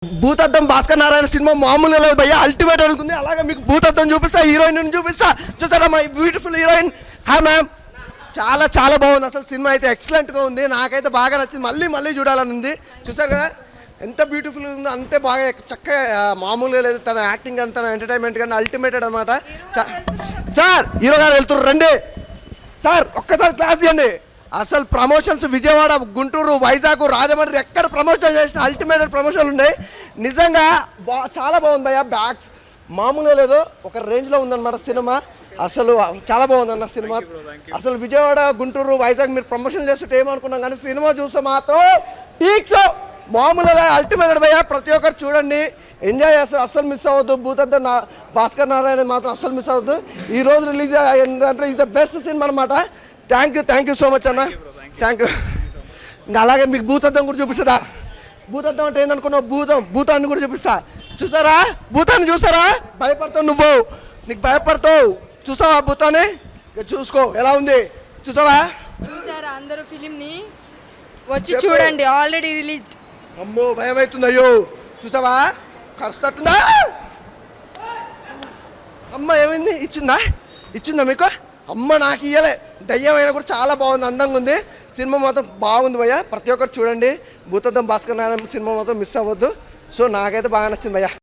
భూతద్దం Bhaskar Narayana cinema మామూలుగా లేదు భయ్య, అల్టిమేట్ అనుకుంది. అలాగే మీకు భూతద్దం చూపిస్తా, హీరోయిన్ చూపిస్తా. చూసారా my beautiful heroine. Hi ma'am. చాలా చాలా బాగుంది అసలు సినిమా అయితే, ఎక్సలెంట్గా ఉంది. నాకైతే బాగా నచ్చింది, మళ్ళీ మళ్ళీ చూడాలని ఉంది. చూసారు కదా ఎంత బ్యూటిఫుల్గా ఉందో, అంతే బాగా చక్కగా మామూలుగా లేదు. తన యాక్టింగ్ కానీ తన ఎంటర్టైన్మెంట్ కానీ అల్టిమేటెడ్ అనమాట. సార్ హీరో గారు వెళ్తున్నారు, రండి సార్, ఒక్కసారి క్లాస్ తీయండి. అసలు ప్రమోషన్స్ విజయవాడ, గుంటూరు, వైజాగ్, రాజమండ్రి ఎక్కడ ప్రమోషన్ చేసిన అల్టిమేటెడ్ ప్రమోషన్లు ఉన్నాయి. నిజంగా చాలా బాగుంది భయ్యా. బ్యాగ్స్ మామూలుగా లేదు, ఒక రేంజ్లో ఉందన్నమాట సినిమా. అసలు చాలా బాగుందన్న సినిమా. అసలు విజయవాడ, గుంటూరు, వైజాగ్ మీరు ప్రమోషన్ చేస్తుంటే ఏమనుకున్నాం, కానీ సినిమా చూస్తే మాత్రం పీక్స్ మామూలుగా అల్టిమేటెడ్ భయ్యా. ప్రతి ఒక్కరు చూడండి, ఎంజాయ్ చేస్తారు, అస్సలు మిస్ అవ్వద్దు. భూతద్దం భాస్కర్ నారాయణ మాత్రం అస్సలు మిస్ అవ్వద్దు. ఈ రోజు రిలీజ్ అయ్యిందంటే ఈజ్ ద బెస్ట్ సినిమా అనమాట. థ్యాంక్ యూ సో మచ్ అన్న, థ్యాంక్ యూ. ఇంకా అలాగే మీకు భూతద్దం కూడా చూపిస్తుందా. భూతద్దం అంటే ఏందనుకున్నావు, భూతాన్ని కూడా చూపిస్తా. చూసారా భూతాన్ని, చూసారా? భయపడతావు నువ్వు, నీకు భయపడతావు. చూస్తావా భూతాన్ని? చూసుకో ఎలా ఉంది, చూసావా? చూసారా అందరూ ఫిలింని వచ్చి చూడండి, ఆల్రెడీ రిలీజ్డ్. అమ్మో భయం అవుతుంది, అయ్యో. చూసావా కరుస్తట్టుందా? అమ్మ ఏమైంది, ఇచ్చిందా మీకు? అమ్మ నాకు ఇయ్యలే. దయ్యం అయినా కూడా చాలా బాగుంది, అందంగా ఉంది. సినిమా మాత్రం బాగుంది భయ్య, ప్రతి ఒక్కరు చూడండి. భూతద్దం భాస్కర్ నారాయణ సినిమా మాత్రం మిస్ అవ్వద్దు. సో నాకైతే బాగా నచ్చింది భయ్య.